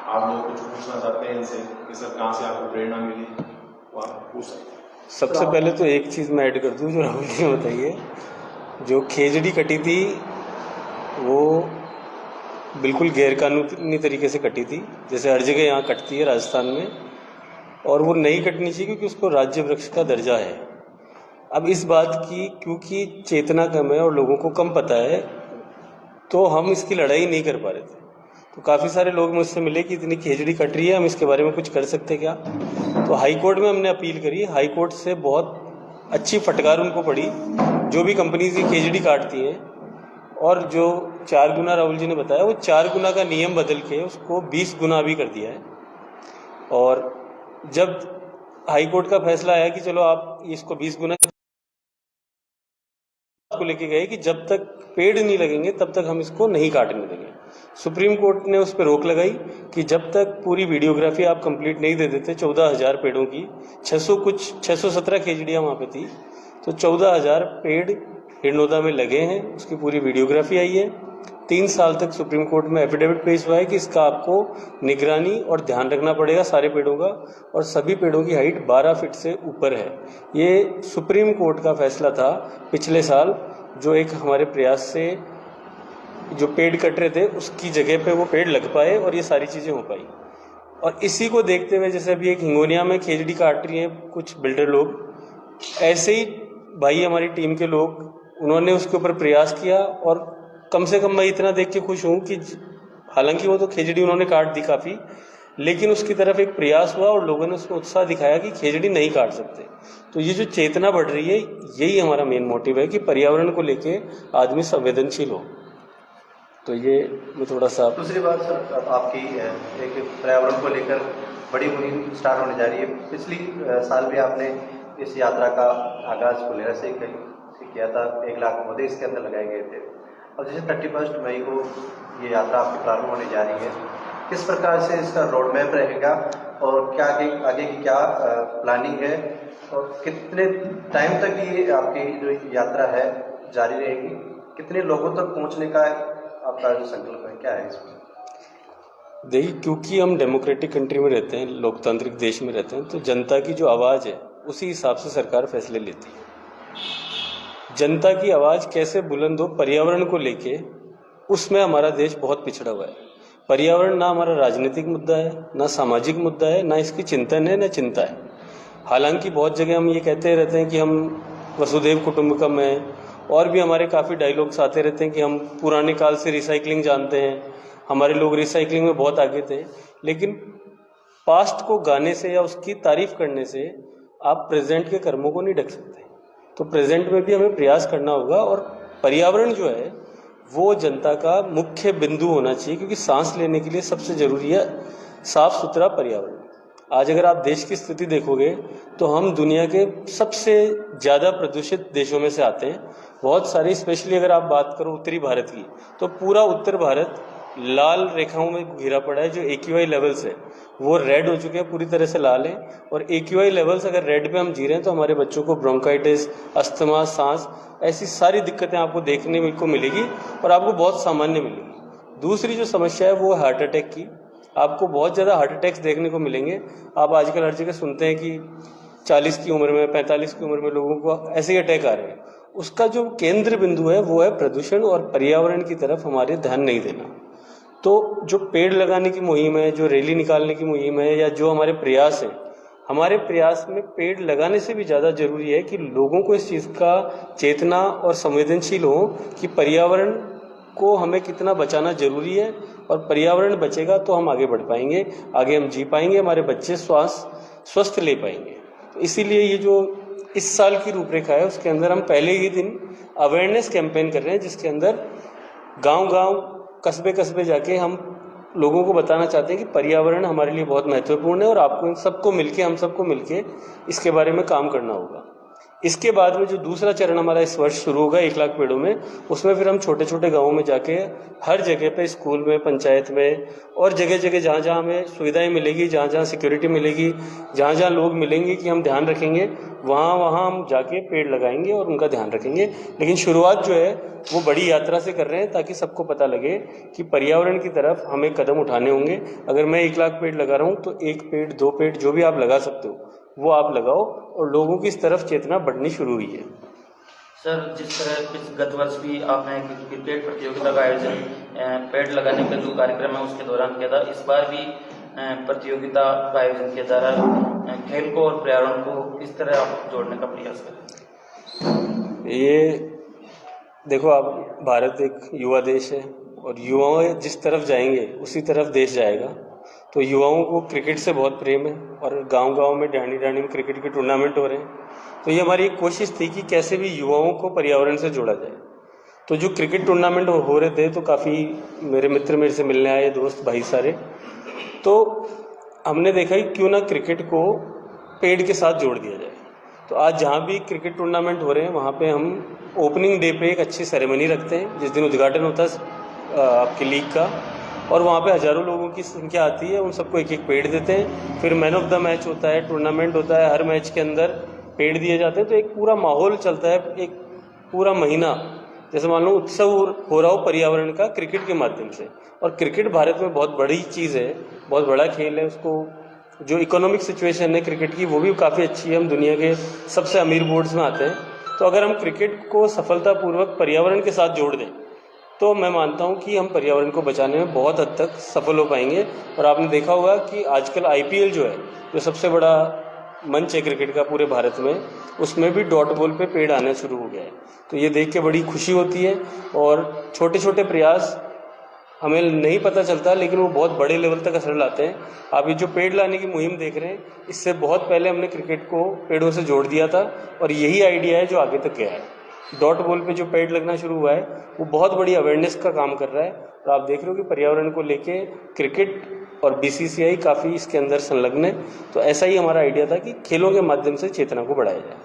आप लोग कुछ पूछना चाहते हैं इनसे कि सर कहाँ से आपको प्रेरणा मिली, वो आप पूछ सकते हैं। सबसे पहले तो एक चीज़ मैं ऐड कर दूँ जो राहुल जी ने बताई है, जो खेजड़ी कटी थी वो बिल्कुल गैरकानूनी तरीके से कटी थी, जैसे हर जगह यहाँ कटती है राजस्थान में, और वो नहीं कटनी चाहिए क्योंकि उसको राज्य वृक्ष का दर्जा है। अब इस बात की क्योंकि चेतना कम है और लोगों को कम पता है, तो हम इसकी लड़ाई नहीं कर पा रहे थे। तो काफ़ी सारे लोग मुझसे मिले कि इतनी खेजड़ी कट रही है, हम इसके बारे में कुछ कर सकते क्या। तो हाई कोर्ट में हमने अपील करी, हाई कोर्ट से बहुत अच्छी फटकार उनको पड़ी जो भी कंपनीज की खेजड़ी काटती हैं, और जो 4 गुना राहुल जी ने बताया, वो 4 गुना का नियम बदल के उसको 20 गुना भी कर दिया है। और जब हाई कोर्ट का फैसला आया कि चलो आप इसको 20 गुना को लेके गए कि जब तक पेड़ नहीं लगेंगे तब तक हम इसको नहीं काटने देंगे। सुप्रीम कोर्ट ने उस पर रोक लगाई कि जब तक पूरी वीडियोग्राफी आप कंप्लीट नहीं दे देते 14,000 पेड़ों की, 617 खेजड़ियाँ वहाँ पे थी, तो 14,000 पेड़ हिरनोदा में लगे हैं, उसकी पूरी वीडियोग्राफी आई है। 3 साल तक सुप्रीम कोर्ट में एफिडेविट पेश हुआ है कि इसका आपको निगरानी और ध्यान रखना पड़ेगा सारे पेड़ों का, और सभी पेड़ों की हाइट 12 फीट से ऊपर है। ये सुप्रीम कोर्ट का फैसला था पिछले साल, जो एक हमारे प्रयास से जो पेड़ कट रहे थे उसकी जगह पे वो पेड़ लग पाए और ये सारी चीज़ें हो पाई। और इसी को देखते हुए जैसे अभी एक हिंगोनिया में खेजड़ी काट रही हैं कुछ बिल्डर लोग, ऐसे ही भाई हमारी टीम के लोग, उन्होंने उसके ऊपर प्रयास किया, और कम से कम मैं इतना देख के खुश हूँ कि हालांकि वो तो खेजड़ी उन्होंने काट दी काफ़ी, लेकिन उसकी तरफ एक प्रयास हुआ और लोगों ने उसको उत्साह दिखाया कि खेजड़ी नहीं काट सकते। तो ये जो चेतना बढ़ रही है, यही हमारा मेन मोटिव है कि पर्यावरण को लेके आदमी संवेदनशील हो। तो ये मैं थोड़ा सा दूसरी बात सर, आपकी एक पर्यावरण को लेकर बड़ी मुहिम स्टार्ट होने जा रही है। पिछली साल भी आपने इस यात्रा का आगाज फुलेरा से किया था, 1 लाख पौधे इसके अंदर लगाए गए थे। और जैसे 31 मई को ये यात्रा आपकी प्रारंभ होने जा रही है, किस प्रकार से इसका रोड मैप रहेगा और क्या आगे की क्या प्लानिंग है, और कितने टाइम तक ये आपकी जो यात्रा है जारी रहेगी, कितने लोगों तक पहुंचने का आपका जो संकल्प है, क्या है इसमें? देखिए, क्योंकि हम डेमोक्रेटिक कंट्री में रहते हैं, लोकतांत्रिक देश में रहते हैं, तो जनता की जो आवाज़ है उसी हिसाब से सरकार फैसले लेती है। जनता की आवाज़ कैसे बुलंद हो पर्यावरण को लेके, उसमें हमारा देश बहुत पिछड़ा हुआ है। पर्यावरण ना हमारा राजनीतिक मुद्दा है, ना सामाजिक मुद्दा है, ना इसकी चिंतन है, ना चिंता है। हालांकि बहुत जगह हम ये कहते रहते हैं कि हम वसुधैव कुटुंबकम हैं, और भी हमारे काफ़ी डायलॉग्स आते रहते हैं कि हम पुराने काल से रिसाइकलिंग जानते हैं, हमारे लोग रिसाइकलिंग में बहुत आगे थे। लेकिन पास्ट को गाने से या उसकी तारीफ करने से आप प्रेजेंट के कर्मों को नहीं ढक सकते। तो प्रेजेंट में भी हमें प्रयास करना होगा, और पर्यावरण जो है वो जनता का मुख्य बिंदु होना चाहिए, क्योंकि सांस लेने के लिए सबसे ज़रूरी है साफ सुथरा पर्यावरण। आज अगर आप देश की स्थिति देखोगे तो हम दुनिया के सबसे ज़्यादा प्रदूषित देशों में से आते हैं। बहुत सारी, स्पेशली अगर आप बात करो उत्तरी भारत की, तो पूरा उत्तर भारत लाल रेखाओं में घिरा पड़ा है। जो AQI लेवल्स है वो रेड हो चुके हैं, पूरी तरह से लाल है। और AQI लेवल्स अगर रेड पे हम जी रहे हैं तो हमारे बच्चों को ब्रोंकाइटिस, अस्थमा, सांस, ऐसी सारी दिक्कतें आपको देखने को मिलेगी, और आपको बहुत सामान्य मिलेगी। दूसरी जो समस्या है वो हार्ट अटैक की। आपको बहुत ज़्यादा हार्ट अटैक्स देखने को मिलेंगे। आप आजकल हर जगह सुनते हैं कि 40 की उम्र में, 45 की उम्र में लोगों को ऐसे ही अटैक आ रहे हैं। उसका जो केंद्र बिंदु है वो है प्रदूषण और पर्यावरण की तरफ हमारे ध्यान नहीं देना। तो जो पेड़ लगाने की मुहिम है, जो रैली निकालने की मुहिम है, या जो हमारे प्रयास है, हमारे प्रयास में पेड़ लगाने से भी ज़्यादा जरूरी है कि लोगों को इस चीज़ का चेतना और संवेदनशील हो कि पर्यावरण को हमें कितना बचाना जरूरी है, और पर्यावरण बचेगा तो हम आगे बढ़ पाएंगे, आगे हम जी पाएंगे, हमारे बच्चे स्वस्थ ले पाएंगे। तो इसीलिए ये जो इस साल की रूपरेखा है उसके अंदर हम पहले ही दिन अवेयरनेस कैंपेन कर रहे हैं, जिसके अंदर गांव-गांव, कस्बे-कस्बे जाके हम लोगों को बताना चाहते हैं कि पर्यावरण हमारे लिए बहुत महत्वपूर्ण है, और आपको इन सबको मिलके, हम सबको मिलके इसके बारे में काम करना होगा। इसके बाद में जो दूसरा चरण हमारा इस वर्ष शुरू होगा 1 लाख पेड़ों में, उसमें फिर हम छोटे छोटे गाँवों में जाके हर जगह पे, स्कूल में, पंचायत में और जगह जगह जहाँ जहाँ हमें सुविधाएं मिलेगी, जहाँ जहाँ सिक्योरिटी मिलेगी, जहाँ जहाँ लोग मिलेंगे कि हम ध्यान रखेंगे, वहाँ वहाँ हम जाके पेड़ लगाएंगे और उनका ध्यान रखेंगे। लेकिन शुरुआत जो है वो बड़ी यात्रा से कर रहे हैं, ताकि सबको पता लगे कि पर्यावरण की तरफ हमें कदम उठाने होंगे। अगर मैं 1 लाख पेड़ लगा रहा हूँ तो 1 पेड़ 2 पेड़ जो भी आप लगा सकते हो वो आप लगाओ, और लोगों की इस तरफ चेतना बढ़नी शुरू हुई है। सर, जिस तरह गत वर्ष भी आपने क्रिकेट प्रतियोगिता का आयोजन पेड़ लगाने का जो कार्यक्रम है उसके दौरान किया था, इस बार भी प्रतियोगिता का आयोजन किया जा रहा है। खेल को और पर्यावरण को किस तरह आप जोड़ने का प्रयास करें? ये देखो, आप, भारत एक युवा देश है और युवाओं जिस तरफ जाएंगे उसी तरफ देश जाएगा। तो युवाओं को क्रिकेट से बहुत प्रेम है और गांव-गांव में, डांडी-डांडी में क्रिकेट के टूर्नामेंट हो रहे हैं। तो ये हमारी एक कोशिश थी कि कैसे भी युवाओं को पर्यावरण से जोड़ा जाए। तो जो क्रिकेट टूर्नामेंट हो रहे थे तो काफ़ी मेरे मित्र मेरे से मिलने आए, दोस्त भाई सारे। तो हमने देखा कि क्यों ना क्रिकेट को पेड़ के साथ जोड़ दिया जाए। तो आज जहाँ भी क्रिकेट टूर्नामेंट हो रहे हैं वहाँ पे हम ओपनिंग डे पे एक अच्छी सेरेमनी रखते हैं, जिस दिन उद्घाटन होता है आपकी लीग का, और वहाँ पे हज़ारों लोगों की संख्या आती है। उन सबको 1-1 पेड़ देते हैं। फिर मैन ऑफ द मैच होता है, टूर्नामेंट होता है, हर मैच के अंदर पेड़ दिए जाते हैं। तो एक पूरा माहौल चलता है, एक पूरा महीना, जैसे मान लो उत्सव हो रहा हो पर्यावरण का क्रिकेट के माध्यम से। और क्रिकेट भारत में बहुत बड़ी चीज़ है, बहुत बड़ा खेल है। उसको जो इकोनॉमिक सिचुएशन है क्रिकेट की वो भी काफ़ी अच्छी है, हम दुनिया के सबसे अमीर बोर्ड्स में आते हैं। तो अगर हम क्रिकेट को सफलतापूर्वक पर्यावरण के साथ जोड़ दें तो मैं मानता हूं कि हम पर्यावरण को बचाने में बहुत हद तक सफल हो पाएंगे। और आपने देखा होगा कि आजकल IPL जो है, जो सबसे बड़ा मंच है क्रिकेट का पूरे भारत में, उसमें भी डॉट बॉल पे पेड़ आना शुरू हो गया है। तो ये देख के बड़ी खुशी होती है। और छोटे छोटे प्रयास हमें नहीं पता चलता, लेकिन वो बहुत बड़े लेवल तक असर लाते हैं। आप ये जो पेड़ लाने की मुहिम देख रहे हैं, इससे बहुत पहले हमने क्रिकेट को पेड़ों से जोड़ दिया था और यही आइडिया है जो आगे तक गया है। डॉट बॉल पे जो पेड़ लगना शुरू हुआ है वो बहुत बड़ी अवेयरनेस का काम कर रहा है। और आप देख रहे हो कि पर्यावरण को लेके क्रिकेट और BCCI काफ़ी इसके अंदर संलग्न है। तो ऐसा ही हमारा आइडिया था कि खेलों के माध्यम से चेतना को बढ़ाया जाए।